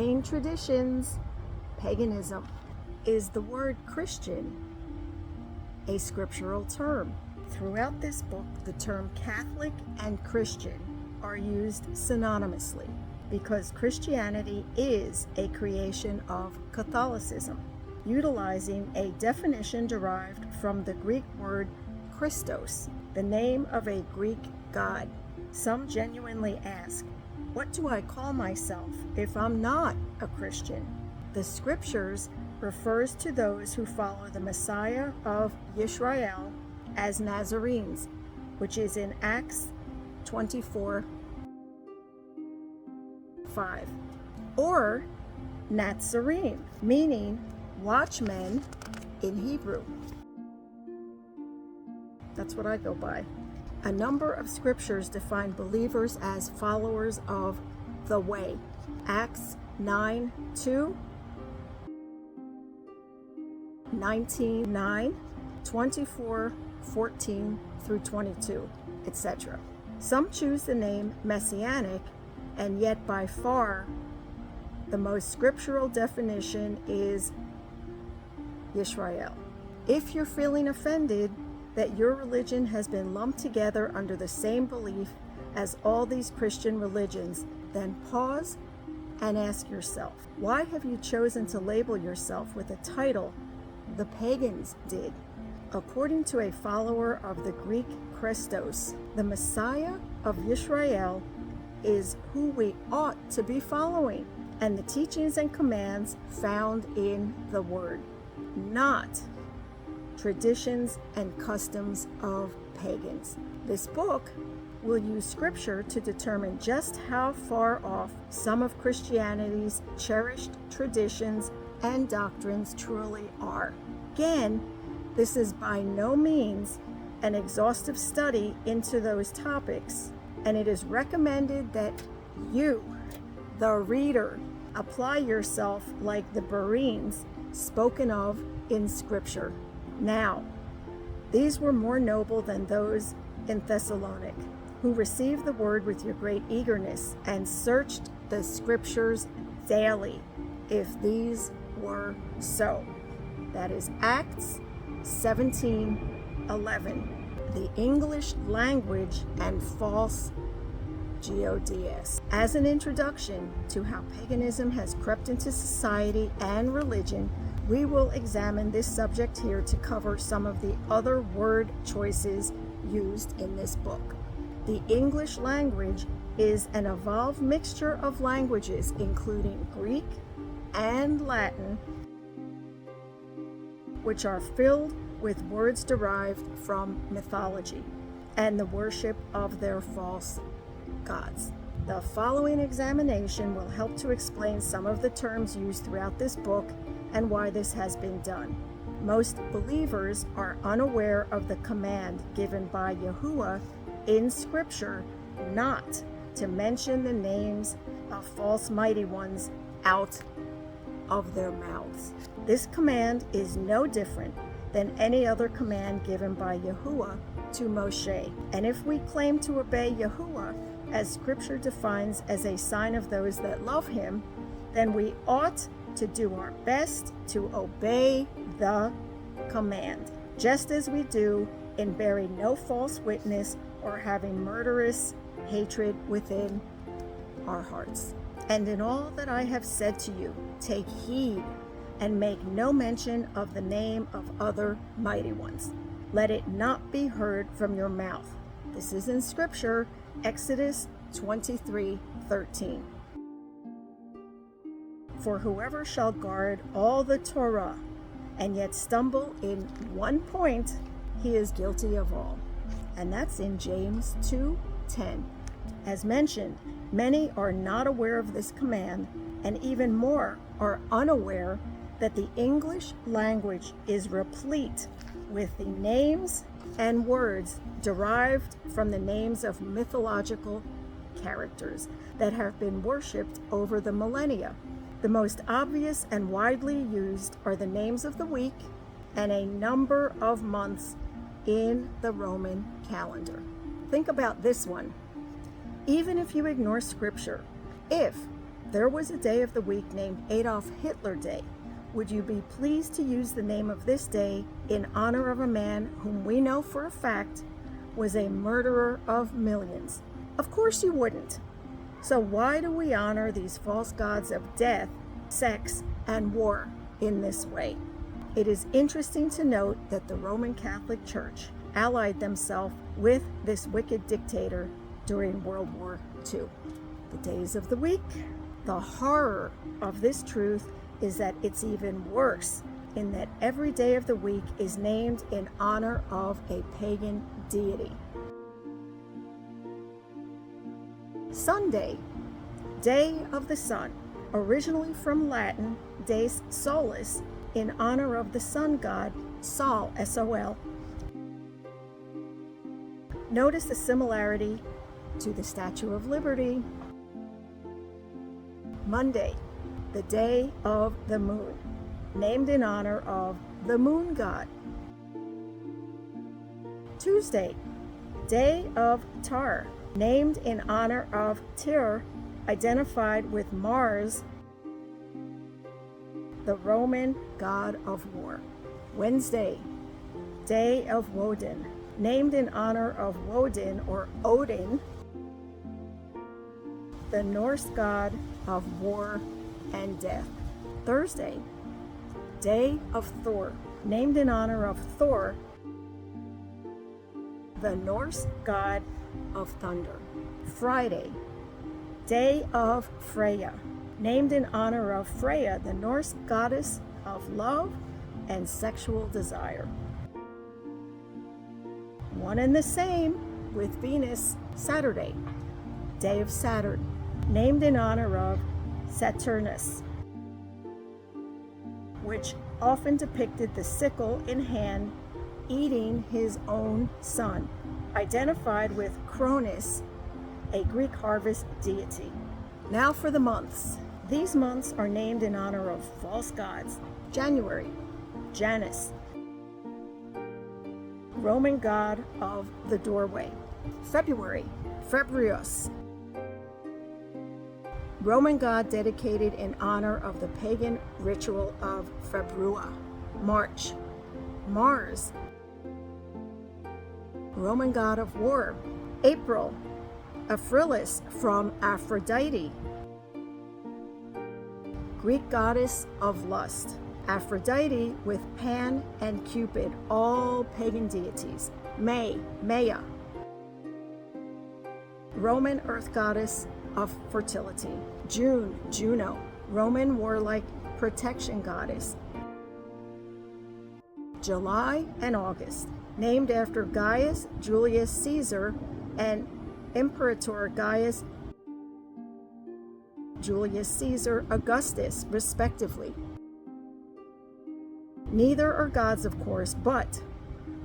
main traditions. Paganism. Is the word Christian a scriptural term? Throughout this book, the term Catholic and Christian are used synonymously because Christianity is a creation of Catholicism, utilizing a definition derived from the Greek word Christos, the name of a Greek god. Some genuinely ask, what do I call myself if I'm not a Christian? The scriptures refers to those who follow the Messiah of Israel as Nazarenes, which is in Acts 24:5, or Nazarene, meaning watchmen in Hebrew. That's what I go by. A number of scriptures define believers as followers of the way. Acts 9:2, 19:9, 24:14 through 22, etc. Some choose the name Messianic, and yet by far the most scriptural definition is Yisrael. If you're feeling offended that your religion has been lumped together under the same belief as all these Christian religions, then pause and ask yourself, why have you chosen to label yourself with a title the pagans did? According to a follower of the Greek Christos, the Messiah of Israel is who we ought to be following, and the teachings and commands found in the Word, not traditions and customs of pagans. This book will use scripture to determine just how far off some of Christianity's cherished traditions and doctrines truly are. Again, this is by no means an exhaustive study into those topics, and it is recommended that you, the reader, apply yourself like the Bereans spoken of in Scripture. Now, these were more noble than those in Thessalonica, who received the word with your great eagerness and searched the Scriptures daily, if these were so. That is Acts 17:11. The English language and false gods. As an introduction to how paganism has crept into society and religion, we will examine this subject here to cover some of the other word choices used in this book. The English language is an evolved mixture of languages, including Greek and Latin, which are filled with words derived from mythology and the worship of their false gods. The following examination will help to explain some of the terms used throughout this book and why this has been done. Most believers are unaware of the command given by Yahuwah in Scripture not to mention the names of false mighty ones out of their mouths. This command is no different than any other command given by Yahuwah to Moshe. And if we claim to obey Yahuwah, as Scripture defines as a sign of those that love him, then we ought to do our best to obey the command, just as we do in bearing no false witness or having murderous hatred within our hearts. And in all that I have said to you, take heed and make no mention of the name of other mighty ones. Let it not be heard from your mouth. This is in Scripture, Exodus 23:13. For whoever shall guard all the Torah and yet stumble in one point, he is guilty of all. And that's in James 2:10. As mentioned, many are not aware of this command, and even more are unaware that the English language is replete with the names and words derived from the names of mythological characters that have been worshipped over the millennia. The most obvious and widely used are the names of the week and a number of months in the Roman calendar. Think about this one. Even if you ignore Scripture, if there was a day of the week named Adolf Hitler Day. Would you be pleased to use the name of this day in honor of a man whom we know for a fact was a murderer of millions? Of course you wouldn't. So why do we honor these false gods of death, sex, and war in this way? It is interesting to note that the Roman Catholic Church allied themselves with this wicked dictator during World War II. The days of the week. The horror of this truth is that it's even worse in that every day of the week is named in honor of a pagan deity. Sunday, Day of the Sun, originally from Latin, Deus Solis, in honor of the sun god Sol, S-O-L. Notice the similarity to the Statue of Liberty. Monday, the Day of the Moon, named in honor of the moon god. Tuesday, Day of Tar, named in honor of Tyr, identified with Mars, the Roman god of war. Wednesday, Day of Woden, named in honor of Woden or Odin, the Norse god of war and death. Thursday, Day of Thor, named in honor of Thor, the Norse god of thunder. Friday, Day of Freya, named in honor of Freya, the Norse goddess of love and sexual desire. One and the same with Venus. Saturday, Day of Saturn, named in honor of Saturnus, which often depicted the sickle in hand eating his own son, identified with Cronus, a Greek harvest deity. Now for the months. These months are named in honor of false gods. January, Janus, Roman god of the doorway. February, Febrius, Roman god dedicated in honor of the pagan ritual of Februa. March, Mars, Roman god of war. April, Aphrodite from Aphrodite, Greek goddess of lust. Aphrodite with Pan and Cupid, all pagan deities. May, Maya, Roman earth goddess of fertility. June, Juno, Roman warlike protection goddess. July and August, named after Gaius Julius Caesar and Imperator Gaius Julius Caesar Augustus, respectively. Neither are gods, of course, but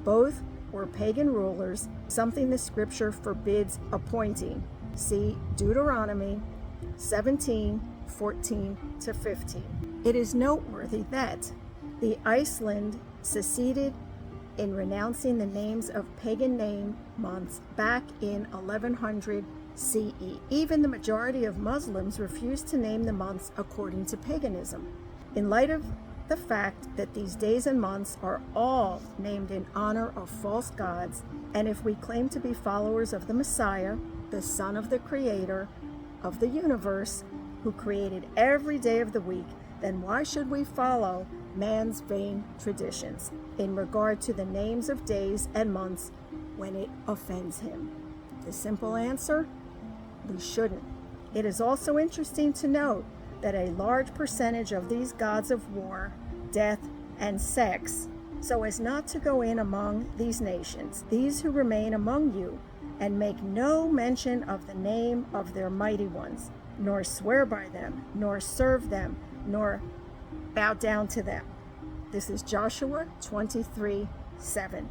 both were pagan rulers, something the scripture forbids appointing. See Deuteronomy 17:14-15. It is noteworthy that the Iceland seceded in renouncing the names of pagan name months back in 1100 CE. Even the majority of Muslims refused to name the months according to paganism. In light of the fact that these days and months are all named in honor of false gods, and if we claim to be followers of the Messiah, the Son of the Creator of the universe, who created every day of the week, then why should we follow man's vain traditions in regard to the names of days and months when it offends him? The simple answer: we shouldn't. It is also interesting to note that a large percentage of these gods of war, death, and sex, so as not to go in among these nations, these who remain among you, and make no mention of the name of their mighty ones, nor swear by them, nor serve them, nor bow down to them. This is Joshua 23:7.